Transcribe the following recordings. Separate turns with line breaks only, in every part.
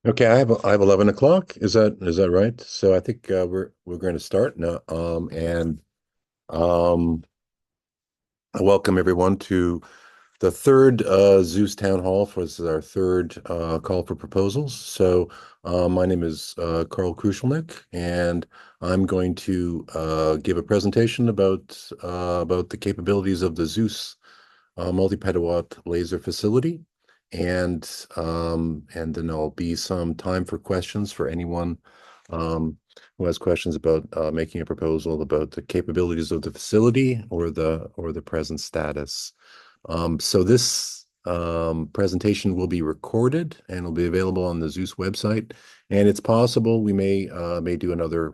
Okay, I have 11 o'clock. Is that right? So I think we're going to start now. And um, I welcome everyone to the third ZEUS Town Hall. For This is our third call for proposals. So my name is Carl Kruschelnick, and I'm going to give a presentation about the capabilities of the ZEUS multi-petawatt laser facility. And then there'll be some time for questions for anyone who has questions about making a proposal about the capabilities of the facility or the present status. So this presentation will be recorded and will be available on the ZEUS website. And it's possible we may do another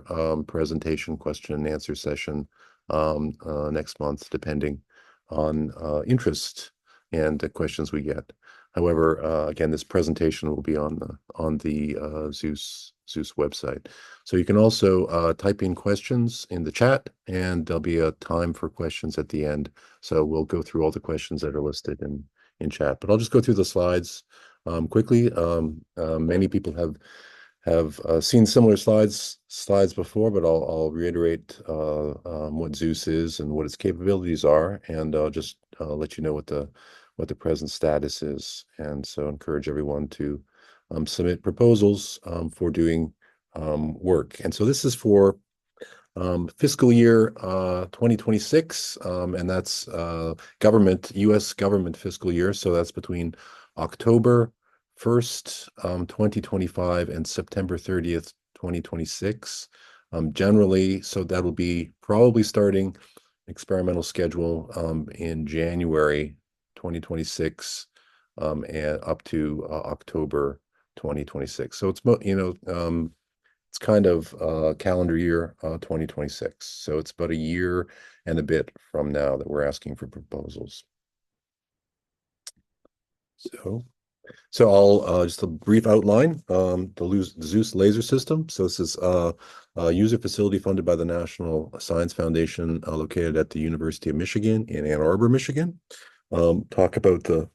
presentation question and answer session next month, depending on interest and the questions we get. However, again, this presentation will be on the ZEUS website. So you can also type in questions in the chat, and there'll be a time for questions at the end. So we'll go through all the questions that are listed in chat. But I'll just go through the slides quickly. Many people have seen similar slides before, but I'll reiterate what ZEUS is and what its capabilities are, and I'll just let you know what the present status is. And so encourage everyone to submit proposals for doing work. And so this is for fiscal year 2026, and that's U.S. government fiscal year. So that's between October 1st, 2025 and September 30th, 2026. Generally, so that'll be probably starting experimental schedule in January 2026 and up to October 2026. So it's kind of calendar year 2026. So it's about a year and a bit from now that we're asking for proposals. So I'll just a brief outline, the ZEUS laser system. So this is a user facility funded by the National Science Foundation, located at the University of Michigan in Ann Arbor, Michigan. Talk about the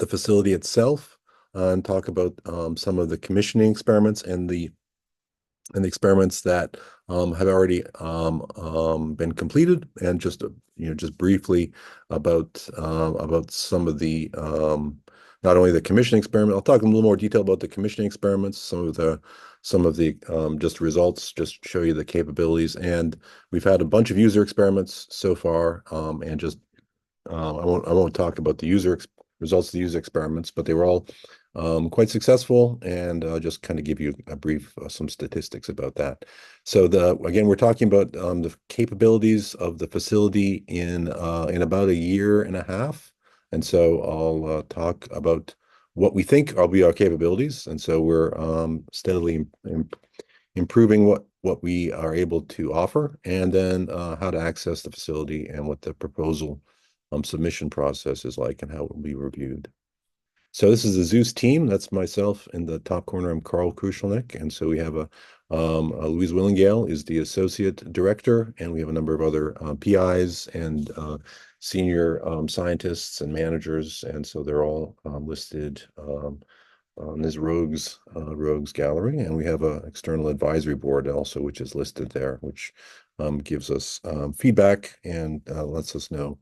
facility itself, and talk about some of the commissioning experiments and the experiments that have already been completed, and just briefly about some of the not only the commissioning experiment. I'll talk in a little more detail about the commissioning experiments, some of the just results, just show you the capabilities. And we've had a bunch of user experiments so far, and just I won't talk about the results of the user experiments, but they were all quite successful, and just kind of give you a brief some statistics about that. So again, we're talking about the capabilities of the facility in about a year and a half, and so I'll talk about what we think will be our capabilities, and so we're steadily improving what we are able to offer, and then how to access the facility and what the proposal submission process is like and how it will be reviewed. So this is the ZEUS team. That's myself in the top corner. I'm Carl Kruschelnick. And so we have Louise Willingale is the associate director, and we have a number of other PIs and senior scientists and managers. And so they're all listed on this rogues gallery. And we have an external advisory board also, which is listed there, which gives us feedback and lets us know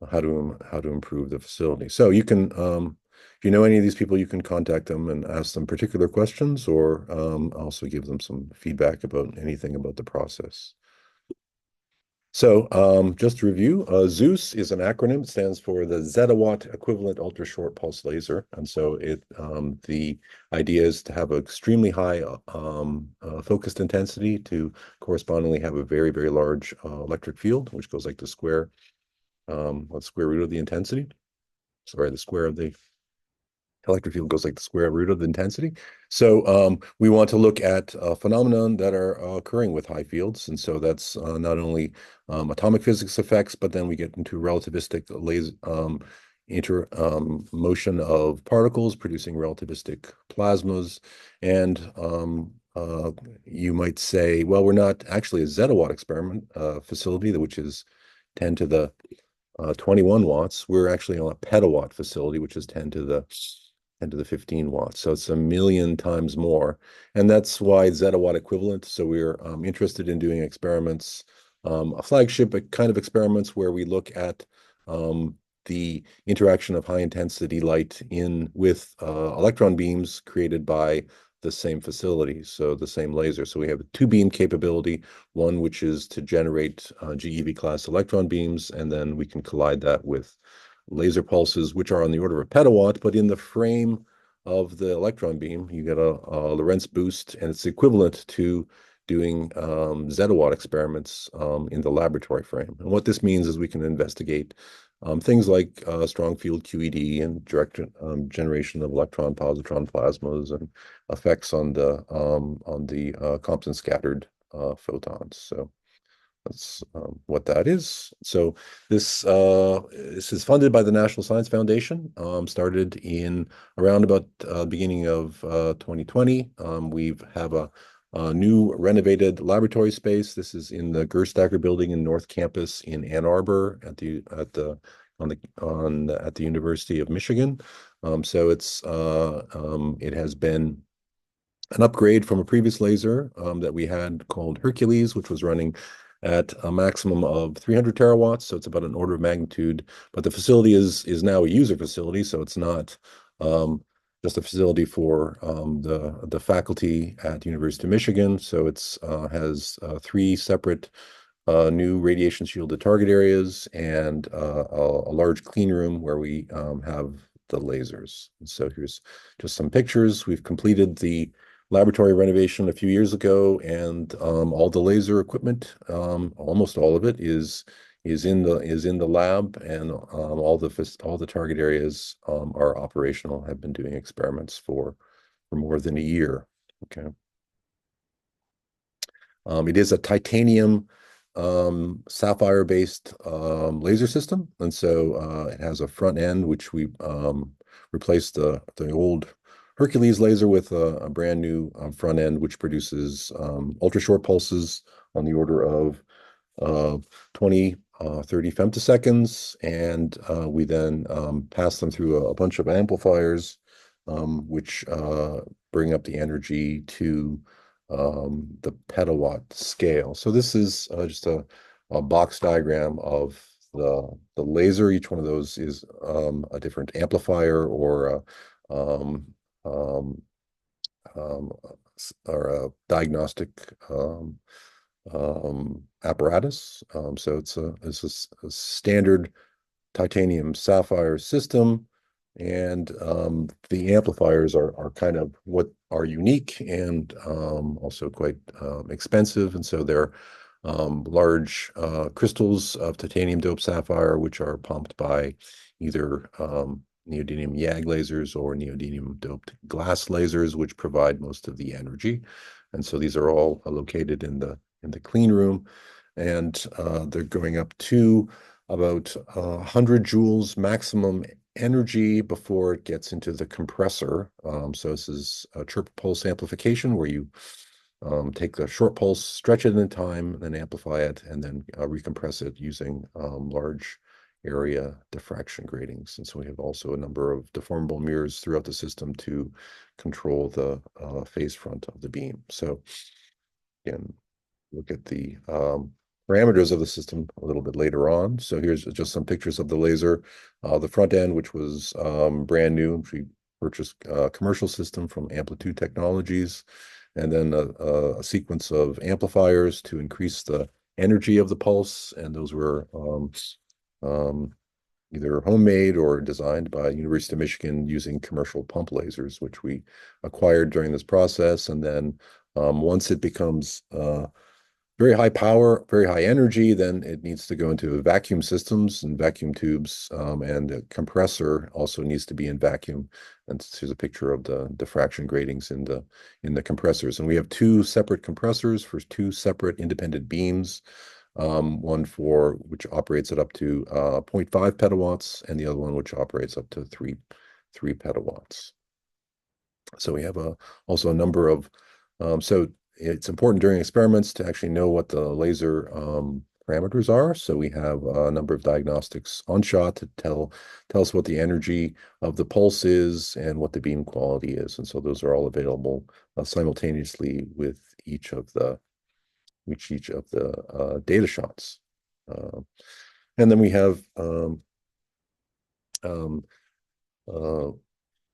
how to improve the facility. So you can, if you know any of these people, you can contact them and ask them particular questions, or also give them some feedback about anything about the process. So just to review, ZEUS is an acronym. It stands for the Zettawatt Equivalent Ultra Short Pulse Laser. And so the idea is to have an extremely high focused intensity to correspondingly have a very, very large electric field, which goes like the square root of the intensity. Sorry, the square of the electric field goes like the square root of the intensity. So we want to look at phenomenon that are occurring with high fields. And so that's not only atomic physics effects, but then we get into relativistic laser motion of particles producing relativistic plasmas. And you might say, well, we're not actually a zettawatt experiment facility, which is 10 to the 21 watts. We're actually on a petawatt facility, which is 10 to the 10 to the 15 watts. So it's a million times more. And that's why zettawatt equivalent. So we're interested in doing experiments, a flagship kind of experiments where we look at the interaction of high intensity light in with electron beams created by the same facility, so the same laser. So we have a two beam capability, one which is to generate GeV class electron beams, and then we can collide that with laser pulses, which are on the order of a petawatt, but in the frame of the electron beam, you get a Lorentz boost, and it's equivalent to doing zettawatt experiments in the laboratory frame. And what this means is we can investigate things like strong field QED and direct generation of electron positron plasmas and effects on the Compton scattered photons. So that's what that is. So this is funded by the National Science Foundation. Started in around about beginning of 2020. We have a new renovated laboratory space. This is in the Gerstacker building in North Campus in Ann Arbor at the University of Michigan. So it has been an upgrade from a previous laser that we had called Hercules, which was running at a maximum of 300 terawatts. So it's about an order of magnitude. But the facility is now a user facility, so it's not just a facility for the faculty at the University of Michigan. So it's has three separate new radiation shielded target areas and a large clean room where we have the lasers. And so here's just some pictures. We've completed the laboratory renovation a few years ago, and all the laser equipment, almost all of it, is in the lab, and all the target areas are operational. Have been doing experiments for more than a year. Okay. It is a titanium sapphire-based laser system, and so it has a front end which we replaced the old Hercules laser with a brand new front end which produces ultra short pulses on the order of 20, 30 femtoseconds, and we then pass them through a bunch of amplifiers which bring up the energy to the petawatt scale. So this is just a box diagram of the laser. Each one of those is a different amplifier or um, um, or a diagnostic apparatus. So it's a standard titanium sapphire system, and the amplifiers are kind of what are unique and also quite expensive, and so they're large crystals of titanium doped sapphire, which are pumped by either neodymium YAG lasers or neodymium doped glass lasers, which provide most of the energy. And so these are all located in the clean room, and they're going up to about 100 joules maximum energy before it gets into the compressor. So this is a chirp pulse amplification where you take the short pulse, stretch it in time, then amplify it, and then recompress it using large area diffraction gratings. And so we have also a number of deformable mirrors throughout the system to control the phase front of the beam. So again, look at the parameters of the system a little bit later on. So here's just some pictures of the laser. The front end, which was brand new, we purchased a commercial system from Amplitude Technologies, and then a sequence of amplifiers to increase the energy of the pulse. And those were either homemade or designed by University of Michigan using commercial pump lasers, which we acquired during this process. And then once it becomes very high power, very high energy, then it needs to go into vacuum systems and vacuum tubes, and the compressor also needs to be in vacuum. And here's a picture of the diffraction gratings in the compressors. And we have two separate compressors for two separate independent beams. One which operates at up to 0.5 petawatts, and the other one which operates up to 3 petawatts. So we have also a number of so it's important during experiments to actually know what the laser parameters are. So we have a number of diagnostics on shot to tell us what the energy of the pulse is and what the beam quality is. And so those are all available simultaneously with each of the data shots. And then we have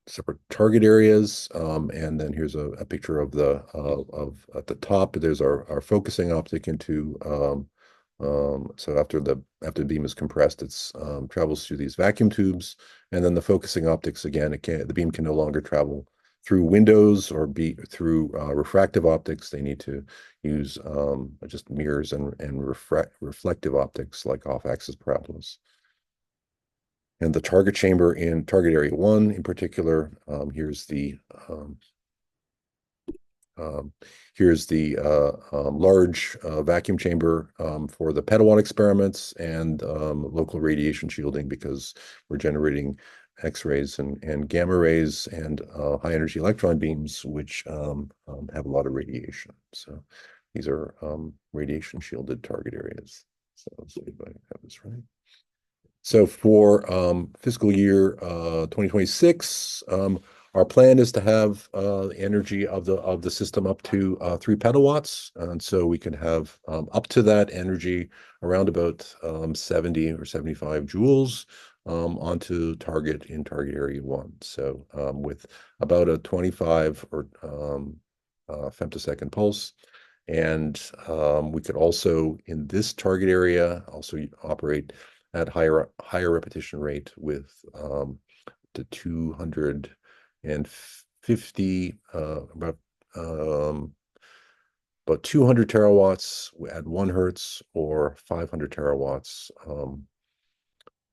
separate target areas, and then here's a picture of the at the top. There's our focusing optic into so after the beam is compressed, it's travels through these vacuum tubes, and then the focusing optics again. The beam can no longer travel through windows or be through refractive optics. They need to use just mirrors and reflective optics like off-axis parabolas. And the target chamber in target area 1 in particular, here's the large vacuum chamber for the petawatt experiments and local radiation shielding, because we're generating X-rays and gamma rays and high energy electron beams, which have a lot of radiation. So these are radiation shielded target areas. So let's see if I have this right. So for fiscal year 2026, our plan is to have energy of the system up to 3 petawatts, and so we can have up to that energy around about 70 or 75 joules onto target in target area 1. So with about a 25 or femtosecond pulse. And we could also, in this target area, also operate at higher repetition rate with to 250 about 200 terawatts at 1 hertz or 500 terawatts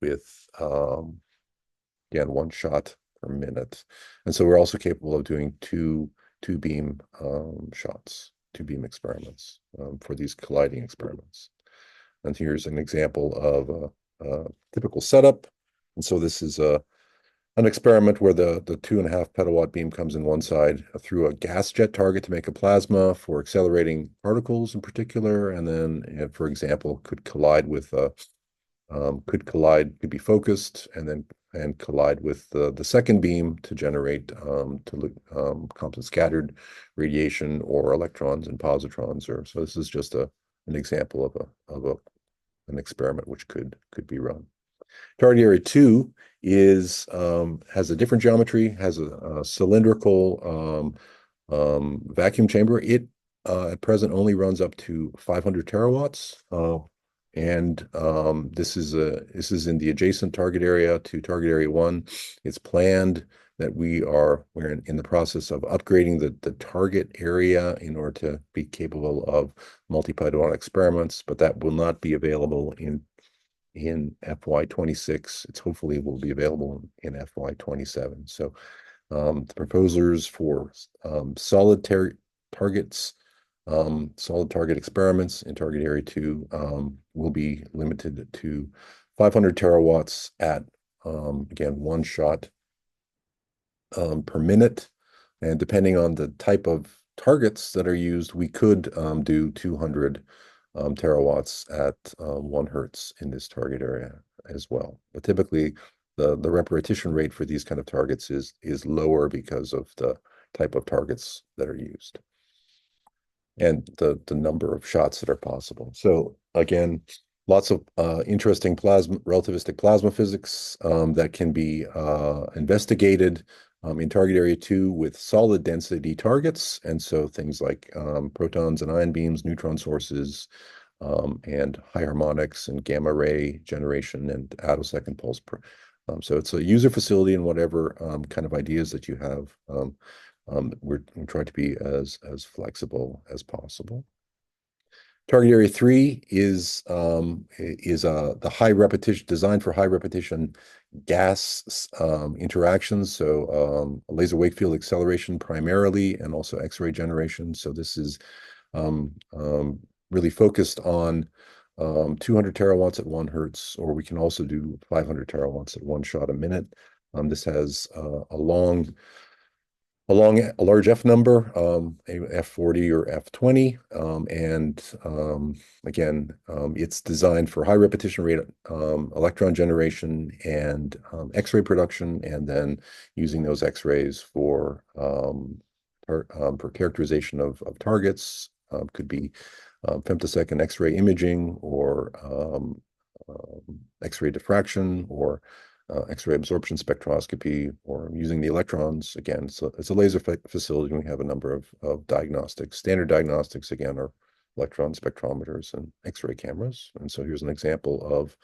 with again 1 shot per minute. And so we're also capable of doing two beam shots, 2 beam experiments for these colliding experiments. And here's an example of typical setup. And so this is an experiment where the 2.5 petawatt beam comes in one side through a gas jet target to make a plasma for accelerating particles in particular, and then, for example, could be focused and collide with the second beam to generate Compton scattered radiation or electrons and positrons. So this is just an example of an experiment which could be run. Target area 2 has a different geometry, has a cylindrical vacuum chamber. It at present only runs up to 500 terawatts, and this is in the adjacent target area to target area 1. It's planned that we're in the process of upgrading the target area in order to be capable of multi-petawatt experiments, but that will not be available in FY26. It's hopefully will be available in FY27. So the proposals for solid target experiments in target area 2 will be limited to 500 terawatts at again 1 shot per minute, and depending on the type of targets that are used, we could do 200 terawatts at 1 hertz in this target area as well. But typically, the repetition rate for these kind of targets is lower because of the type of targets that are used and the number of shots that are possible. So again, lots of interesting relativistic plasma physics that can be investigated in target area 2 with solid density targets. And so things like protons and ion beams, neutron sources, and high harmonics and gamma ray generation and attosecond pulse. So it's a user facility in whatever kind of ideas that you have. We're trying to be as flexible as possible. Target area 3 is the high repetition, designed for high repetition gas interactions. So laser wake field acceleration primarily, and also X-ray generation. So this is really focused on 200 terawatts at 1 hertz, or we can also do 500 terawatts at 1 shot a minute. This has a long along a large F number, a F40 or F20. Again, it's designed for high repetition rate electron generation and X-ray production, and then using those X-rays for characterization of targets. Could be femtosecond X-ray imaging or X-ray diffraction or X-ray absorption spectroscopy or using the electrons. Again, so it's a laser facility. We have a number of diagnostics. Standard diagnostics, again, are electron spectrometers and X-ray cameras. And so here's an example of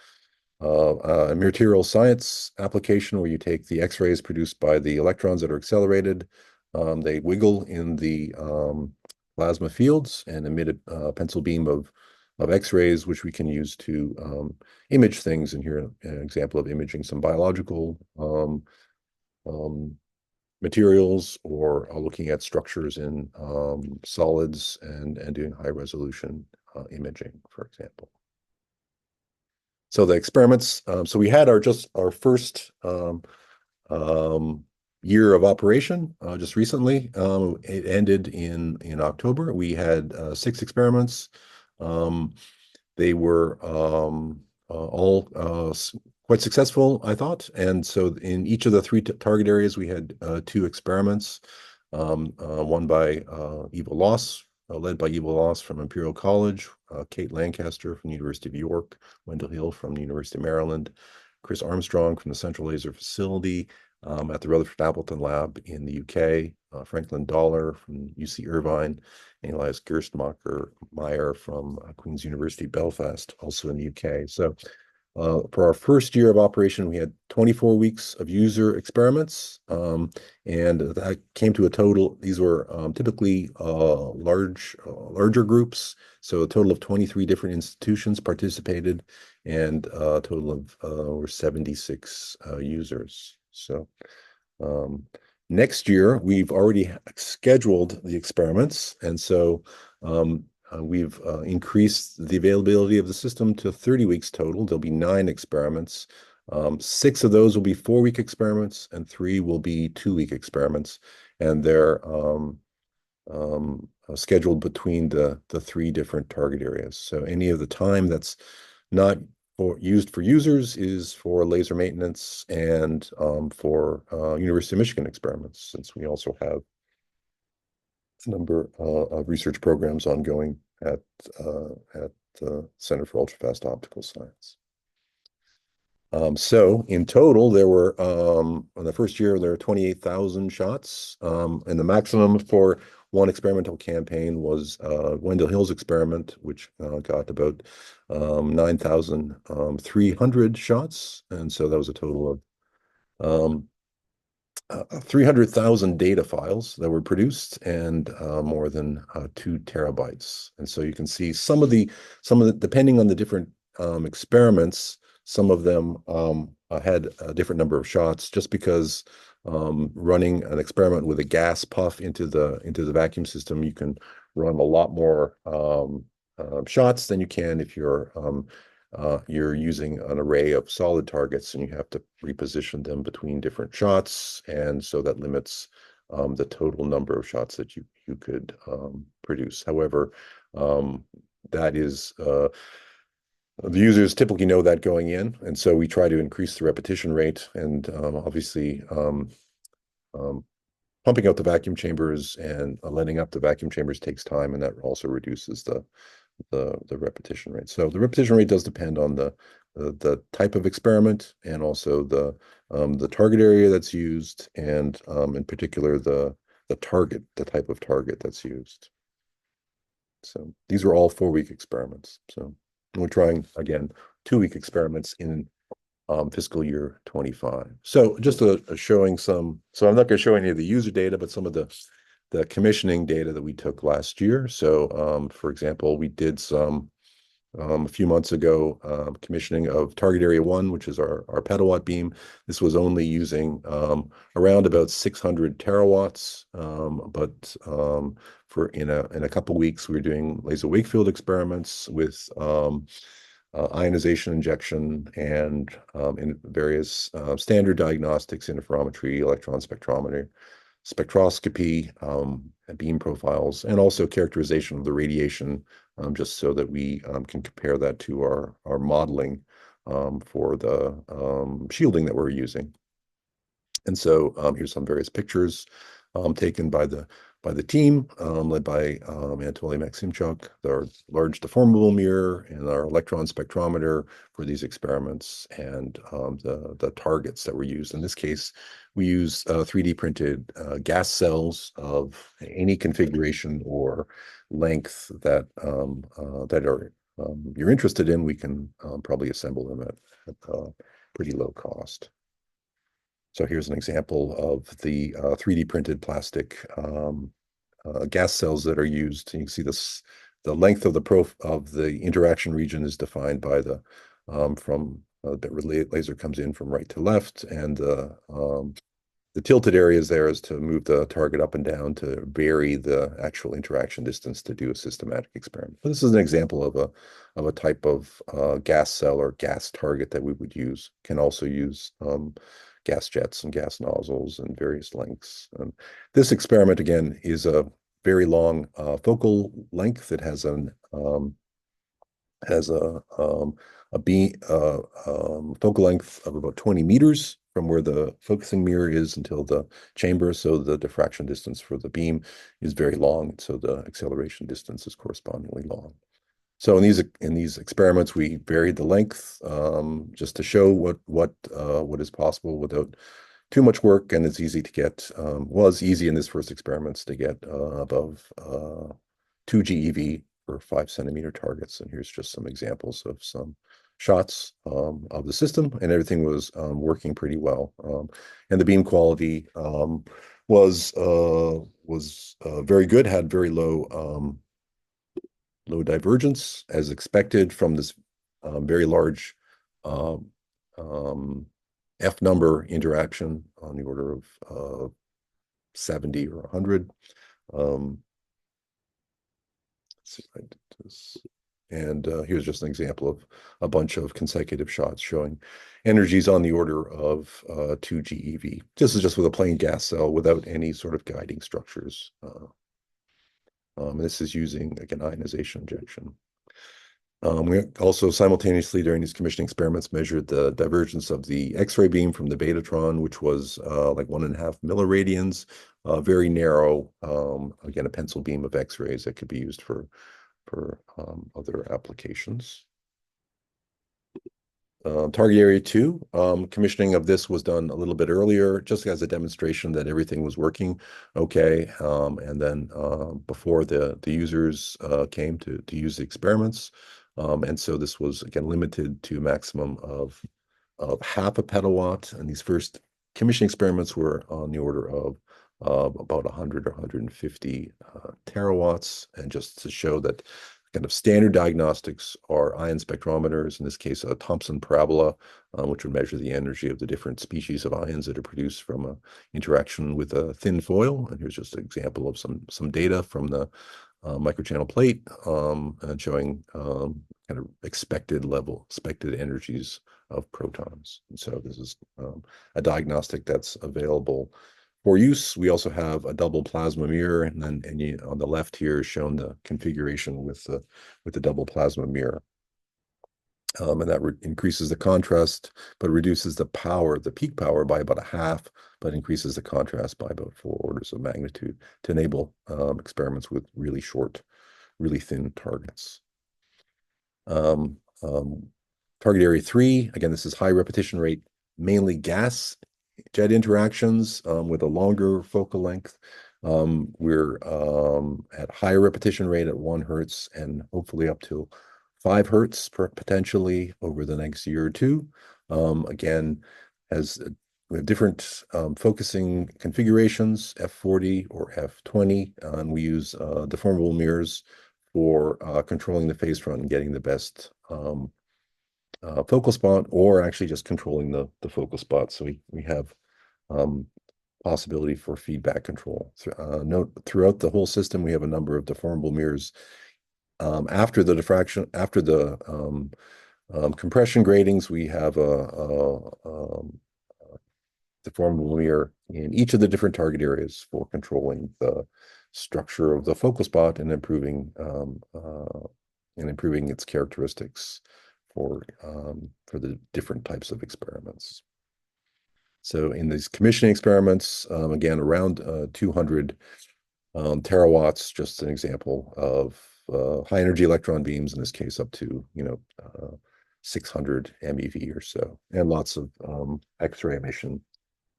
a material science application where you take the X-rays produced by the electrons that are accelerated. They wiggle in the plasma fields and emit a pencil beam of X-rays, which we can use to image things. And here, an example of imaging some biological um, materials or looking at structures in solids and doing high resolution imaging, for example. So the experiments, so we had our first year of operation just recently. It ended in October. We had 6 experiments. They were all quite successful, I thought. And so in each of the 3 target areas, we had 2 experiments. One by Eva Loss, led by Eva Loss from Imperial College, Kate Lancaster from the University of York, Wendell Hill from the University of Maryland, Chris Armstrong from the Central Laser Facility at the Rutherford Appleton Lab in the UK, Franklin Dollar from UC Irvine, and Elias Gerstmacher Meyer from Queen's University Belfast, also in the UK. So for our first year of operation, we had 24 weeks of user experiments, and that came to a total. These were typically larger groups, so a total of 23 different institutions participated, and a total of were 76 users. So next year, we've already scheduled the experiments, and so we've increased the availability of the system to 30 weeks total. There'll be 9 experiments. 6 of those will be 4-week experiments, and 3 will be 2-week experiments. And they're scheduled between the 3 different target areas. So any of the time that's not used for users is for laser maintenance and for University of Michigan experiments, since we also have a number of research programs ongoing at the Center for Ultrafast Optical Science. So in total, there were in the first year there were 28,000 shots, and the maximum for one experimental campaign was Wendell Hill's experiment, which got about 9,300 shots, and so that was a total of 300,000 data files that were produced and more than 2 terabytes. And so you can see some of the depending on the different experiments, some of them had a different number of shots, just because running an experiment with a gas puff into the vacuum system, you can run a lot more shots than you can if you're using an array of solid targets and you have to reposition them between different shots, and so that limits the total number of shots that you could produce. However, that is the users typically know that going in, and so we try to increase the repetition rate, and obviously pumping out the vacuum chambers and letting up the vacuum chambers takes time, and that also reduces the repetition rate. So the repetition rate does depend on the type of experiment and also the target area that's used, and in particular the type of target that's used. So these are all 4-week experiments. So we're trying again 2-week experiments in fiscal year 25. So just showing some. So I'm not going to show any of the user data, but some of the commissioning data that we took last year. So, for example, we did some a few months ago commissioning of Target Area 1, which is our petawatt beam. This was only using around about 600 terawatts, but for in a couple weeks we were doing laser wake field experiments with ionization injection and in various standard diagnostics, interferometry, electron spectrometry. spectroscopy, and beam profiles, and also characterization of the radiation, just so that we can compare that to our modeling for the shielding that we're using. And so here's some various pictures taken by the team led by Anatoly Maximchuk, our large deformable mirror and our electron spectrometer for these experiments, and the targets that were used. In this case, we use 3D printed gas cells of any configuration or length that you're interested in. We can probably assemble them at pretty low cost. So here's an example of the 3D printed plastic gas cells that are used. You can see this, the length of the interaction region is defined by the laser comes in from right to left, and the tilted areas there is to move the target up and down to vary the actual interaction distance to do a systematic experiment. But this is an example of a type of gas cell or gas target that we would use. Can also use gas jets and gas nozzles and various lengths. This experiment again is a very long focal length. It has a beam focal length of about 20 meters from where the focusing mirror is until the chamber. So the diffraction distance for the beam is very long. So the acceleration distance is correspondingly long. So in these experiments, we varied the length just to show what is possible without too much work, and it's easy to get. Was easy in this first experiments to get above 2 GeV for 5 centimeter targets. And here's just some examples of some shots of the system, and everything was working pretty well. And the beam quality was very good. Had very low divergence, as expected from this very large F number interaction on the order of 70 or 100. Let's see if I did this. And here's just an example of a bunch of consecutive shots showing energies on the order of 2 GeV. This is just with a plain gas cell without any sort of guiding structures. This is using, again, ionization injection. We also simultaneously during these commissioning experiments measured the divergence of the X-ray beam from the betatron, which was like 1.5 milliradians, very narrow, again, a pencil beam of X-rays that could be used for other applications. Target area 2, commissioning of this was done a little bit earlier, just as a demonstration that everything was working okay. And then before the users came to use the experiments. And so this was, again, limited to a maximum of half a petawatt. And these first commissioning experiments were on the order of about 100 or 150 terawatts. And just to show that kind of standard diagnostics are ion spectrometers, in this case, a Thomson parabola, which would measure the energy of the different species of ions that are produced from an interaction with a thin foil. And here's just an example of some data from the microchannel plate and showing kind of expected energies of protons. And so this is a diagnostic that's available for use. We also have a double plasma mirror, and then on the left here is shown the configuration with the double plasma mirror. And that increases the contrast, but reduces the power, the peak power, by about a half, but increases the contrast by about 4 orders of magnitude to enable experiments with really short, really thin targets. Target area 3, again, this is high repetition rate, mainly gas jet interactions with a longer focal length. We're at higher repetition rate at 1 hertz and hopefully up to 5 hertz potentially over the next year or two. Again, we have different focusing configurations, F40 or F20, and we use deformable mirrors for controlling the phase front and getting the best focal spot, or actually just controlling the focal spot. So we have possibility for feedback control. Note throughout the whole system, we have a number of deformable mirrors. After the diffraction, after the compression gratings, we have a deformable mirror in each of the different target areas for controlling the structure of the focal spot and improving its characteristics for the different types of experiments. So in these commissioning experiments, again, around 200 terawatts, just an example of high energy electron beams, in this case, up to 600 MeV or so, and lots of X-ray emission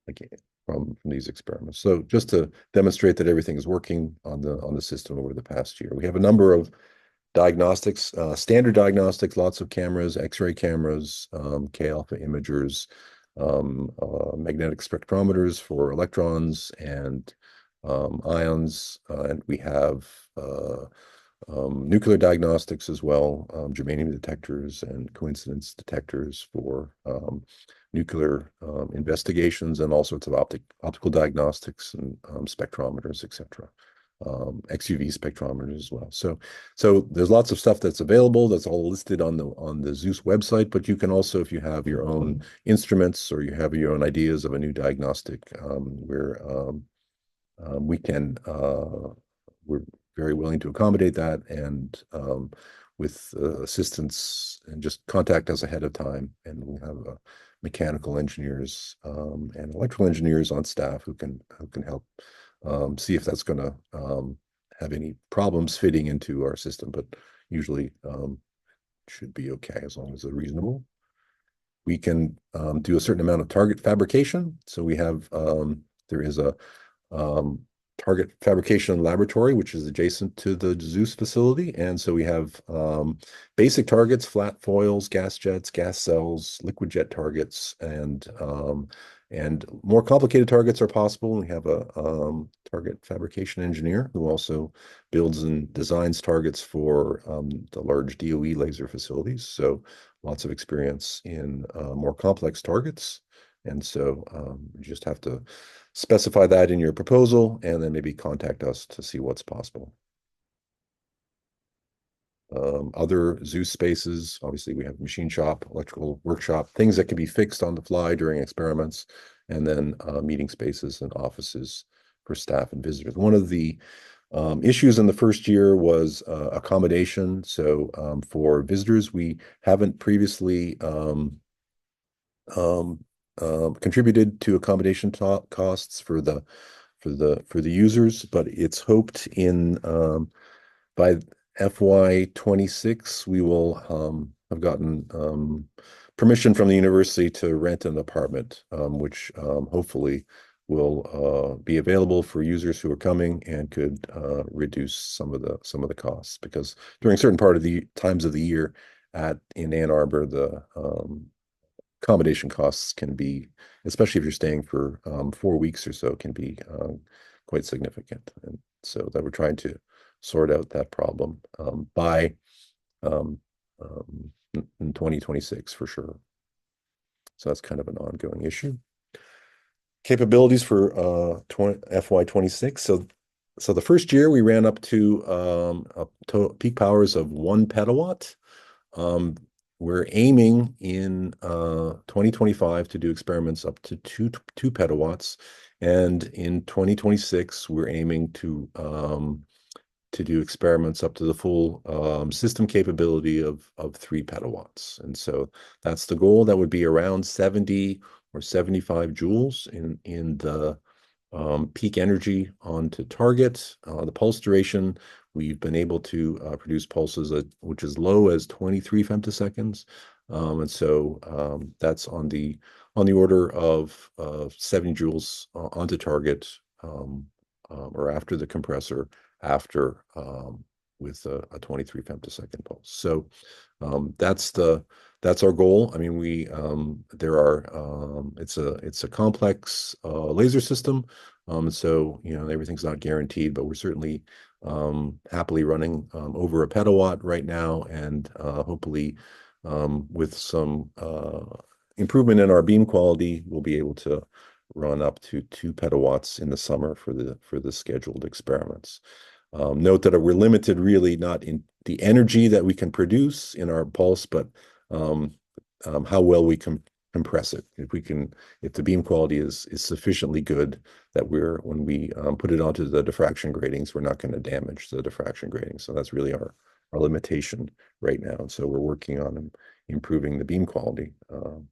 again from these experiments. So just to demonstrate that everything is working on the system over the past year, we have a number of diagnostics, standard diagnostics, lots of cameras, X-ray cameras, K-alpha imagers, magnetic spectrometers for electrons and ions, and we have nuclear diagnostics as well, germanium detectors and coincidence detectors for nuclear investigations, and all sorts of optical diagnostics and spectrometers, etc. XUV spectrometers as well. So there's lots of stuff that's available. That's all listed on the ZEUS website. But you can also, if you have your own instruments or you have your own ideas of a new diagnostic, we're very willing to accommodate that, and with assistance, and just contact us ahead of time, and we have mechanical engineers and electrical engineers on staff who can help see if that's going to have any problems fitting into our system, but usually should be okay as long as they're reasonable. We can do a certain amount of target fabrication. So we have there is a target fabrication laboratory, which is adjacent to the ZEUS facility. And so we have basic targets, flat foils, gas jets, gas cells, liquid jet targets, and more complicated targets are possible. We have a target fabrication engineer who also builds and designs targets for the large DOE laser facilities. So lots of experience in more complex targets. And so you just have to specify that in your proposal and then maybe contact us to see what's possible. Other ZEUS spaces, obviously we have machine shop, electrical workshop, things that can be fixed on the fly during experiments, and then meeting spaces and offices for staff and visitors. One of the issues in the first year was accommodation. So for visitors, we haven't previously contributed to accommodation costs for the users, but it's hoped in by FY26 we will have gotten permission from the university to rent an apartment, which hopefully will be available for users who are coming and could reduce some of the costs, because during certain part of the times of the year in Ann Arbor, the accommodation costs can be, especially if you're staying for 4 weeks or so, can be quite significant. And so that we're trying to sort out that problem by in 2026 for sure. So that's kind of an ongoing issue. Capabilities for FY26. So the first year we ran up to peak powers of 1 petawatt. We're aiming in 2025 to do experiments up to 2 petawatts, and in 2026 we're aiming to do experiments up to the full system capability of 3 petawatts. And so that's the goal. That would be around 70 or 75 joules in the peak energy onto target. The pulse duration, we've been able to produce pulses which is low as 23 femtoseconds. And so that's on the order of 70 joules onto target, or after the compressor, with a 23 femtosecond pulse. So that's our goal. I mean, it's a complex laser system. So everything's not guaranteed, but we're certainly happily running over a petawatt right now, and hopefully with some improvement in our beam quality, we'll be able to run up to 2 petawatts in the summer for the scheduled experiments. Note that we're limited really not in the energy that we can produce in our pulse, but how well we can compress it. If the beam quality is sufficiently good that when we put it onto the diffraction gratings, we're not going to damage the diffraction gratings. So that's really our limitation right now. And so we're working on improving the beam quality to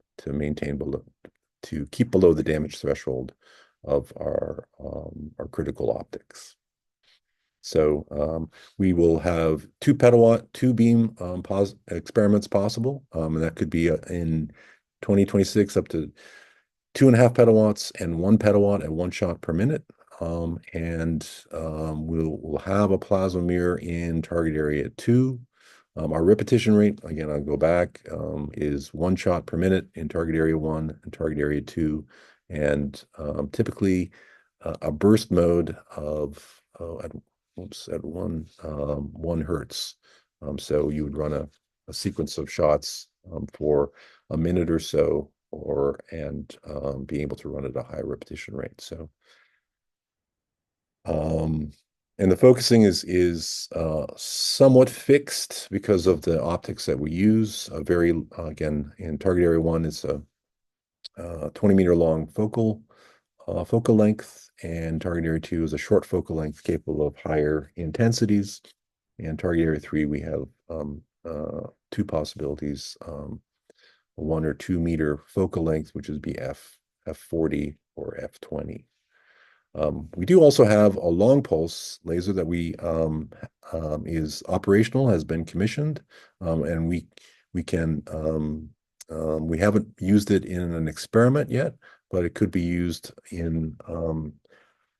keep below the damage threshold of our critical optics. So we will have 2 petawatt, 2 beam experiments possible, and that could be in 2026 up to 2.5 petawatts and 1 petawatt at 1 shot per minute. We'll have a plasma mirror in target area 2. Our repetition rate, again, I'll go back, is 1 shot per minute in target area 1 and target area 2, and typically a burst mode of at 1 hertz. So you would run a sequence of shots for a minute or so, and be able to run at a high repetition rate. So, and the focusing is somewhat fixed because of the optics that we use. Again, in target area 1, it's a 20-meter long focal length, and target area 2 is a short focal length capable of higher intensities. And target area 3, we have 2 possibilities, a 1 or 2 meter focal length, which is F40 or F20. We do also have a long pulse laser that is operational, has been commissioned, and we haven't used it in an experiment yet, but it could be used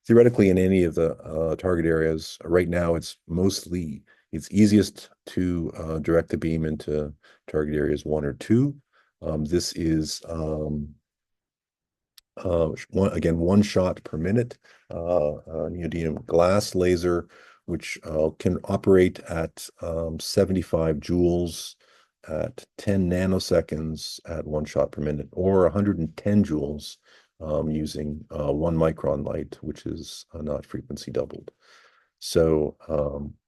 theoretically in any of the target areas. Right now, it's easiest to direct the beam into target areas 1 or 2. This is again 1 shot per minute, neodymium glass laser, which can operate at 75 joules at 10 nanoseconds at 1 shot per minute, or 110 joules using 1 micron light, which is not frequency doubled. So,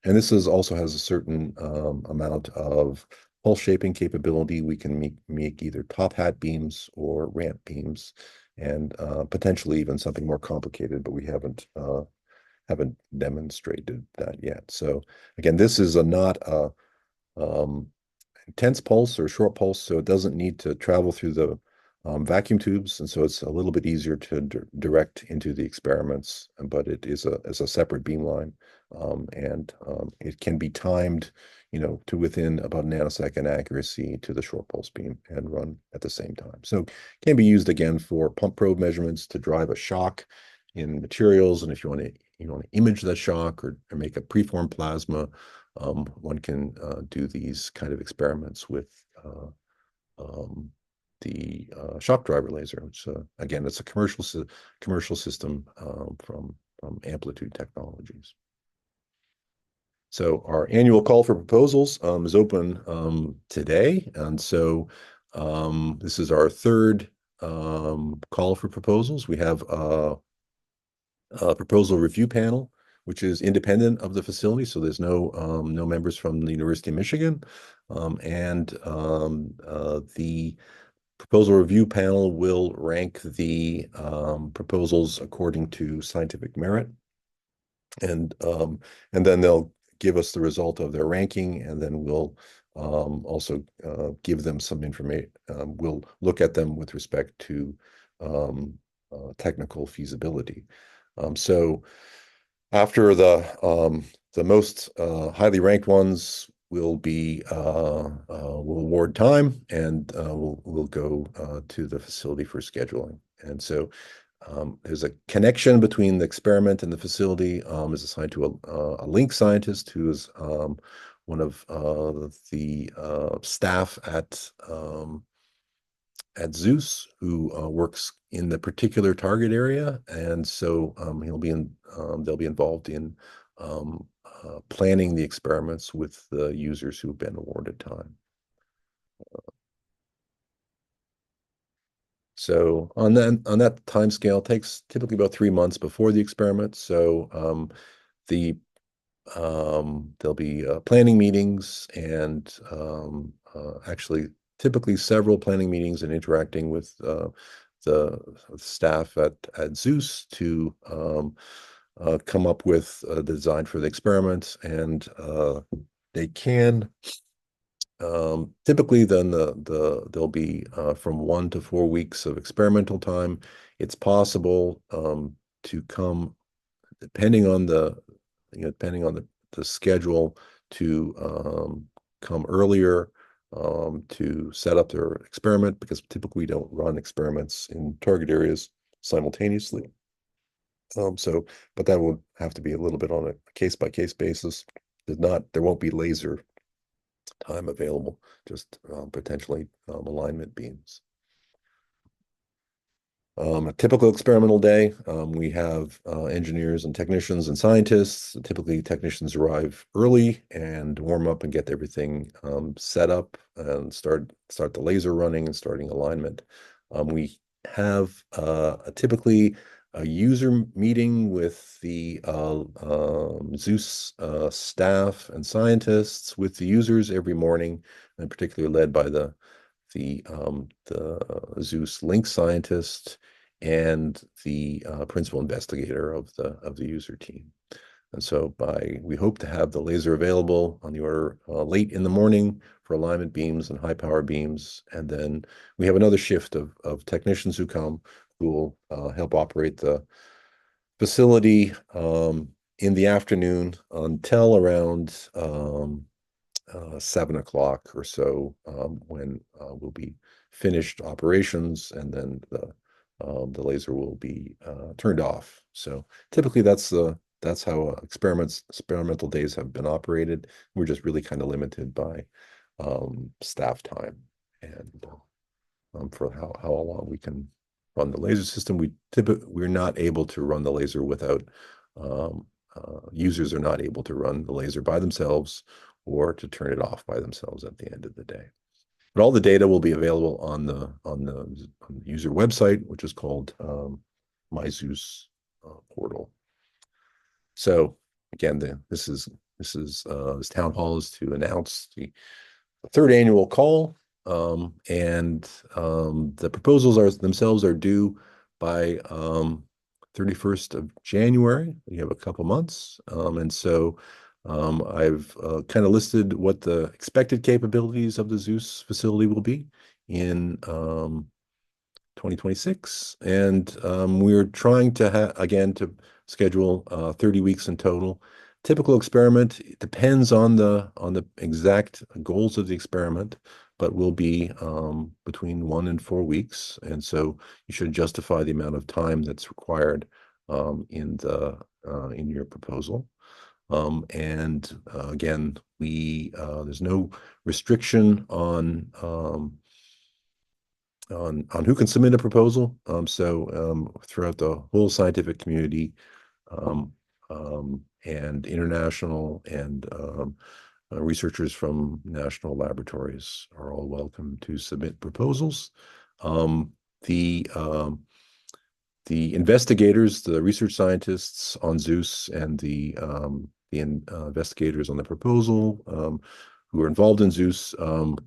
and this also has a certain amount of pulse shaping capability. We can make either top hat beams or ramp beams, and potentially even something more complicated, but we haven't demonstrated that yet. So again, this is not a intense pulse or short pulse, so it doesn't need to travel through the vacuum tubes, and so it's a little bit easier to direct into the experiments, but it is a separate beam line, and it can be timed, to within about a nanosecond accuracy to the short pulse beam and run at the same time. So it can be used again for pump probe measurements to drive a shock in materials, and if you want to image that shock or make a preformed plasma, one can do these kind of experiments with the shock driver laser, which again, it's a commercial system from Amplitude Technologies. So our annual call for proposals is open today, and so this is our third call for proposals. We have a proposal review panel, which is independent of the facility, so there's no members from the University of Michigan, and the proposal review panel will rank the proposals according to scientific merit, and then they'll give us the result of their ranking, and then we'll also give them some information. We'll look at them with respect to technical feasibility. So after the most highly ranked ones, we'll award time, and we'll go to the facility for scheduling. And so there's a connection between the experiment and the facility. Is assigned to a link scientist who is one of the staff at ZEUS, who works in the particular target area, and so they'll be involved in planning the experiments with the users who've been awarded time. So on that time scale, it takes typically about 3 months before the experiment. So there'll be planning meetings, and actually typically several planning meetings and interacting with the staff at ZEUS to come up with the design for the experiment, and they can typically then there'll be from 1 to 4 weeks of experimental time. It's possible to come, depending on the schedule, to come earlier to set up their experiment, because typically we don't run experiments in target areas simultaneously. But that will have to be a little bit on a case-by-case basis. There won't be laser time available, just potentially alignment beams. A typical experimental day, we have engineers and technicians and scientists. Typically, technicians arrive early and warm up and get everything set up and start the laser running and starting alignment. We have typically a user meeting with the ZEUS staff and scientists with the users every morning, and particularly led by the ZEUS link scientist and the principal investigator of the user team. And so we hope to have the laser available on the order late in the morning for alignment beams and high power beams. And then we have another shift of technicians who will help operate the facility in the afternoon until around 7 o'clock or so, when we'll be finished operations, and then the laser will be turned off. So typically that's how experimental days have been operated. We're just really kind of limited by staff time and for how long we can run the laser system. We're not able to run the laser without users are not able to run the laser by themselves or to turn it off by themselves at the end of the day. But all the data will be available on the user website, which is called My ZEUS portal. So again, this town hall is to announce the third annual call, and the proposals themselves are due by 31st of January. We have a couple months, and so I've kind of listed what the expected capabilities of the ZEUS facility will be in 2026, and we're trying to again to schedule 30 weeks in total. Typical experiment depends on the exact goals of the experiment, but will be between 1 and 4 weeks, and so you should justify the amount of time that's required in your proposal. And again, there's no restriction on who can submit a proposal. So throughout the whole scientific community, and international and researchers from national laboratories are all welcome to submit proposals. The investigators, the research scientists on ZEUS, and the investigators on the proposal who are involved in ZEUS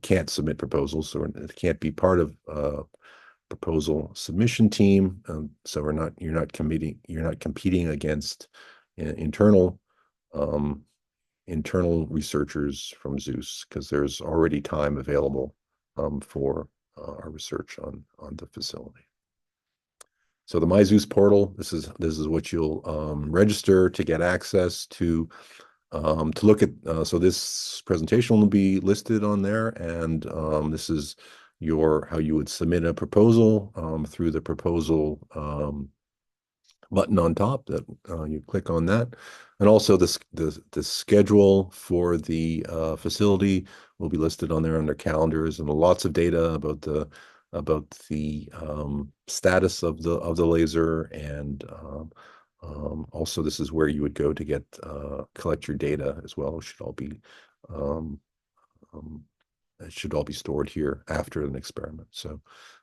can't submit proposals, so it can't be part of proposal submission team. So you're not competing against internal researchers from ZEUS, because there's already time available for our research on the facility. So the My ZEUS portal, this is what you'll register to get access to look at. So this presentation will be listed on there, and this is how you would submit a proposal through the proposal button on top. That you click on that, and also the schedule for the facility will be listed on there under calendars, and lots of data about the status of the laser, and also this is where you would go to collect your data as well. It should all be stored here after an experiment. So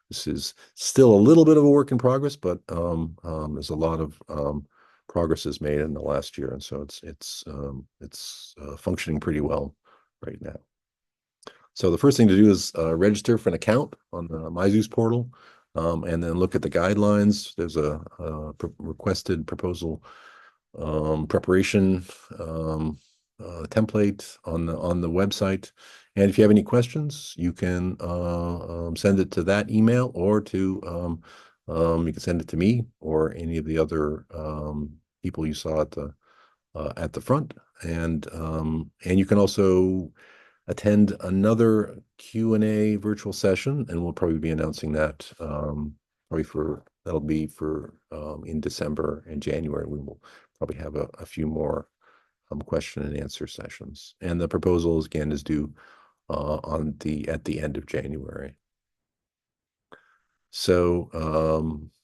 this is still a little bit of a work in progress, but there's a lot of progress is made in the last year, and so it's functioning pretty well right now. So the first thing to do is register for an account on the MyZeus portal, and then look at the guidelines. There's a requested proposal preparation template on the website. And if you have any questions, you can send it to that email or to you can send it to me or any of the other people you saw at the front. And you can also attend another Q&A virtual session, and we'll probably be announcing that probably that'll be for in December and January. We will probably have a few more question and answer sessions. And the proposal again is due at the end of January. So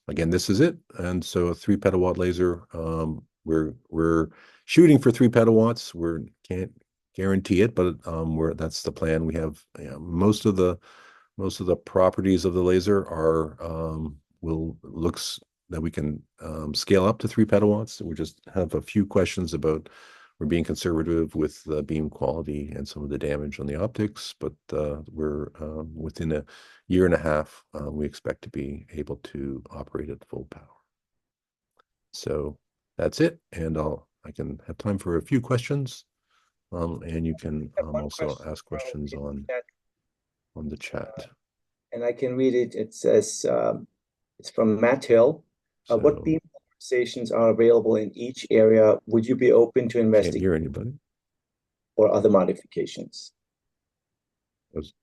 again, this is it. And so a 3 petawatt laser. We're shooting for 3 petawatts. We can't guarantee it, but that's the plan. We have most of the properties of the laser are looks that we can scale up to 3 petawatts. We just have a few questions about we're being conservative with the beam quality and some of the damage on the optics, but we're within a year and a half, we expect to be able to operate at full power. So that's it, and I can have time for a few questions, and you can also ask questions on the chat.
And I can read it. It says it's from Matt Hill. What beam polarizations are available in each area? Would you be open to investing?
Can't hear anybody.
Or other modifications?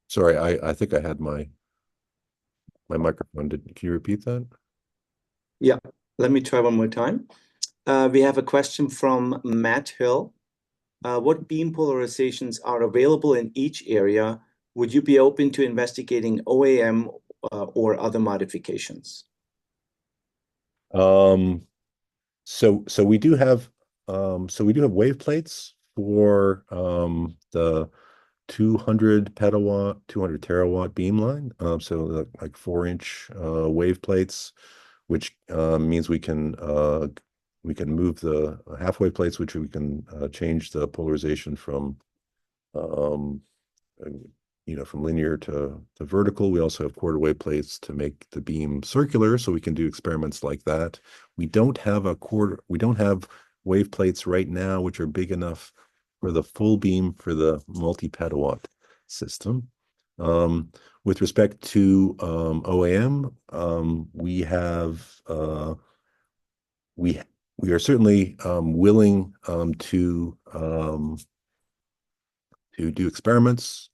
Sorry, I think I had my microphone. Can you repeat that?
Yeah, let me try one more time. We have a question from Matt Hill. What beam polarizations are available in each area? Would you be open to investigating OAM or other modifications?
So we do have wave plates for the 200 petawatt, 200 terawatt beam line. So like 4-inch wave plates, which means we can move the half wave plates, which we can change the polarization from from linear to vertical. We also have quarter wave plates to make the beam circular, so we can do experiments like that. We don't have wave plates right now which are big enough for the full beam for the multi-petawatt system. With respect to OAM, we are certainly willing to do experiments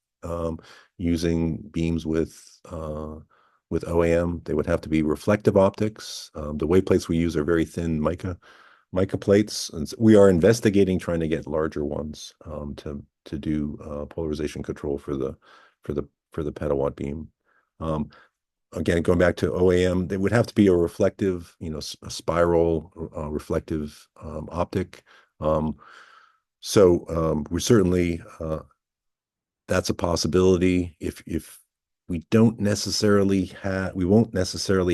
using beams with OAM. They would have to be reflective optics. The wave plates we use are very thin mica plates, and so we are investigating trying to get larger ones to do polarization control for the petawatt beam. Again, going back to OAM, they would have to be a reflective, a spiral reflective optic. So we certainly that's a possibility. If we won't necessarily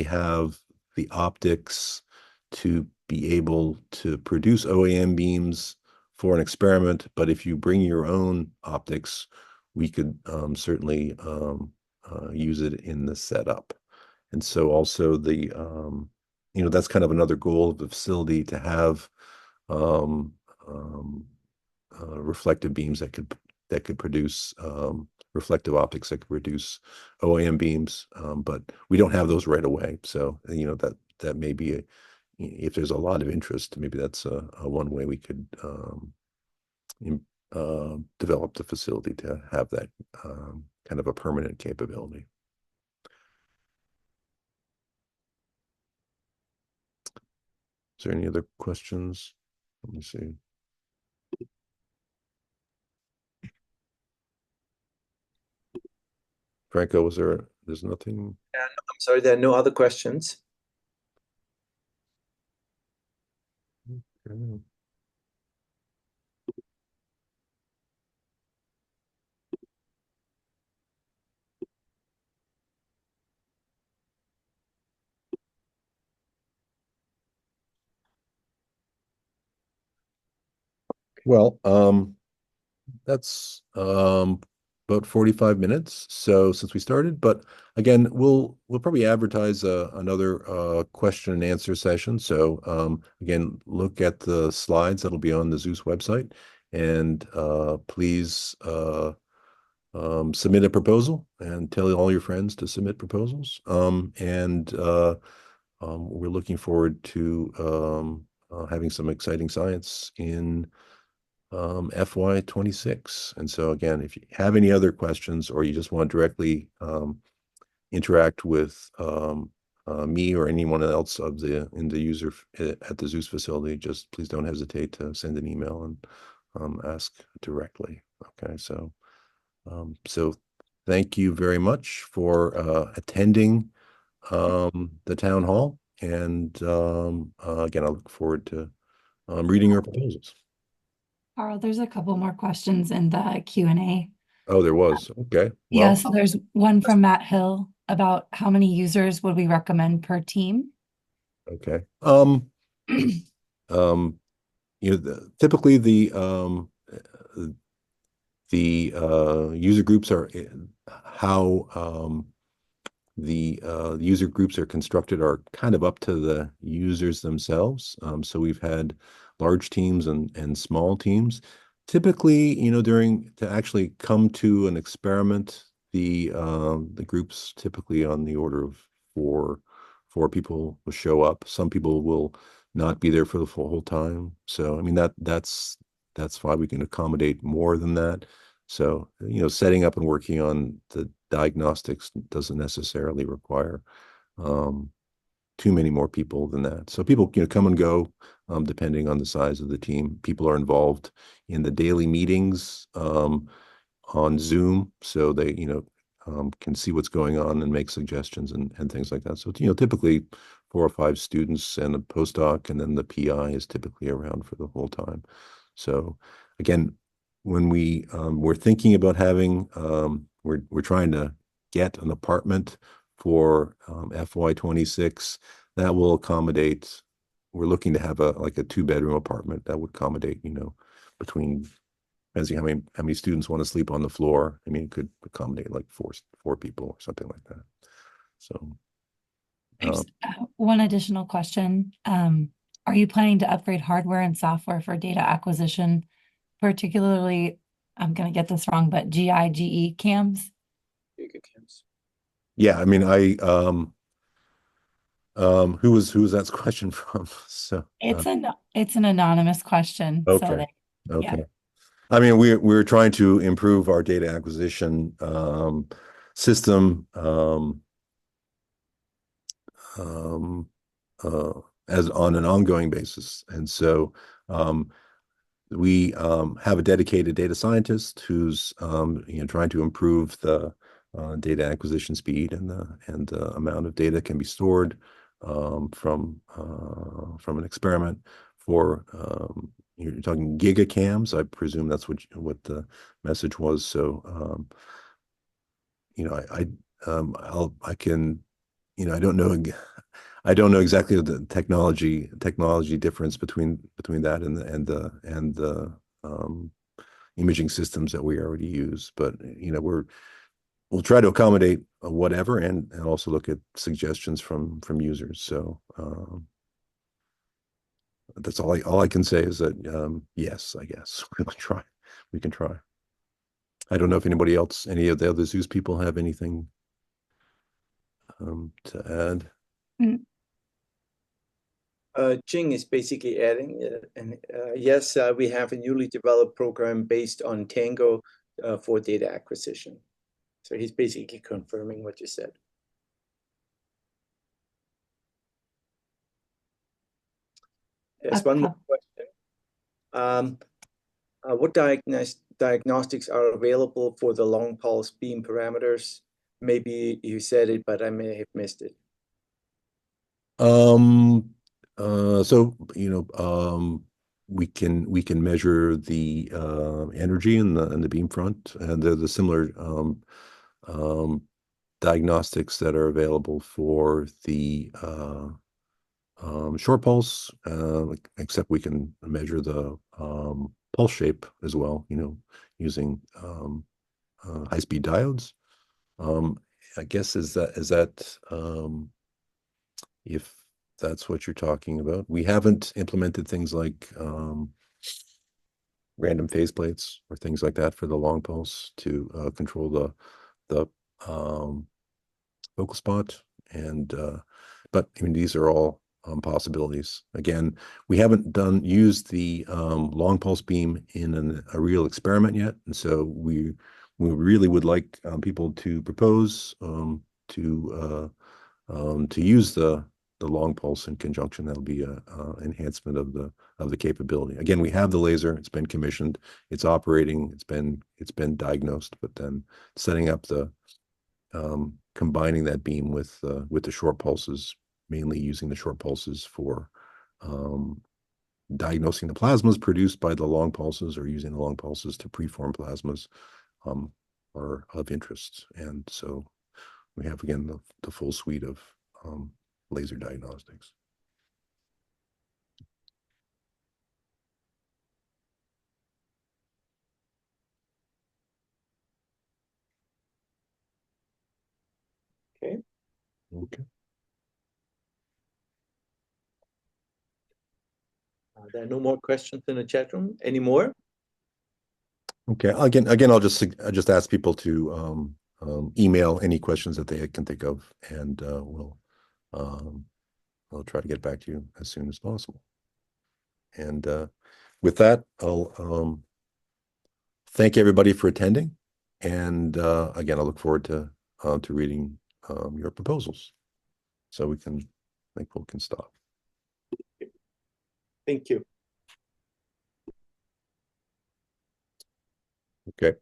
have the optics to be able to produce OAM beams for an experiment, but if you bring your own optics, we could certainly use it in the setup. And so also that's kind of another goal of the facility, to have reflective beams that could produce reflective optics that could produce OAM beams, but we don't have those right away. So that may be if there's a lot of interest, maybe that's a one way we could develop the facility to have that kind of a permanent capability. Is there any other questions? Let me see. Franco, there's nothing?
I'm sorry, there are no other questions.
Okay. Well, that's about 45 minutes. So since we started, but again, we'll probably advertise another question and answer session. So again, look at the slides that'll be on the ZEUS website, and please submit a proposal and tell all your friends to submit proposals. We're looking forward to having some exciting science in FY26. And so again, if you have any other questions or you just want to directly interact with me or anyone else of the user at the ZEUS facility, just please don't hesitate to send an email and ask directly. Okay, so thank you very much for attending the town hall, and again, I look forward to reading your proposals.
Carl, there's a couple more questions in the Q&A.
Oh, there was. Okay. Well,
Yes, there's one from Matt Hill about how many users would we recommend per team?
okay. Typically the user groups are how the user groups are constructed are kind of up to the users themselves. So we've had large teams and small teams. Typically, to actually come to an experiment, the groups typically on the order of four people will show up. Some people will not be there for the whole time. So I mean that's why we can accommodate more than that. So, setting up and working on the diagnostics doesn't necessarily require um, too many more people than that. So people, come and go depending on the size of the team. People are involved in the daily meetings on Zoom, so they, can see what's going on and make suggestions and things like that. So, typically 4 or 5 students and a postdoc, and then the PI is typically around for the whole time. So again, when we're thinking about having, we're trying to get an apartment for FY26 that will accommodate. We're looking to have like a 2-bedroom apartment that would accommodate, between, depending how many students want to sleep on the floor. I mean, it could accommodate like four people or something like that. So
There's one additional question. Are you planning to upgrade hardware and software for data acquisition, particularly, I'm going to get this wrong, but GIGE cams?
yeah, I mean, who was that question from? So
It's an anonymous question. So
okay.
yeah.
Okay. I mean, we're trying to improve our data acquisition system as on an ongoing basis. And so we have a dedicated data scientist who's trying to improve the data acquisition speed and the amount of data can be stored from an experiment for you're talking gigacams. I presume that's what the message was. So I can, I don't know exactly the technology difference between that and the imaging systems that we already use, but we'll try to accommodate whatever and also look at suggestions from users. So that's all I can say is that yes, I guess we can try. I don't know if any of the other ZEUS people have anything to add.
Jing is basically adding, yes, we have a newly developed program based on Tango for data acquisition. So he's basically confirming what you said. There's one more question. What diagnostics are available for the long pulse beam parameters? Maybe you said it, but I may have missed it.
So we can measure the energy in the beam front, and the similar diagnostics that are available for the short pulse, except we can measure the pulse shape as well, using high-speed diodes. I guess is that if that's what you're talking about. We haven't implemented things like random phase plates or things like that for the long pulse to control the focal spot. And but I mean, these are all possibilities. Again, we haven't used the long pulse beam in a real experiment yet, and so we really would like people to propose to use the long pulse in conjunction. That'll be a enhancement of the capability. Again, we have the laser. It's been commissioned. It's operating. It's been diagnosed. But then setting up the combining that beam with the short pulses, mainly using the short pulses for diagnosing the plasmas produced by the long pulses, or using the long pulses to preform plasmas, are of interest. And so we have, again, the full suite of laser diagnostics.
Okay.
Okay.
There are no more questions in the chat room. Any more?
Okay. Again, I'll just ask people to email any questions that they can think of, and I'll try to get back to you as soon as possible. And with that, I'll thank everybody for attending. And again, I look forward to reading your proposals. So I think we can stop.
Thank you.
Okay.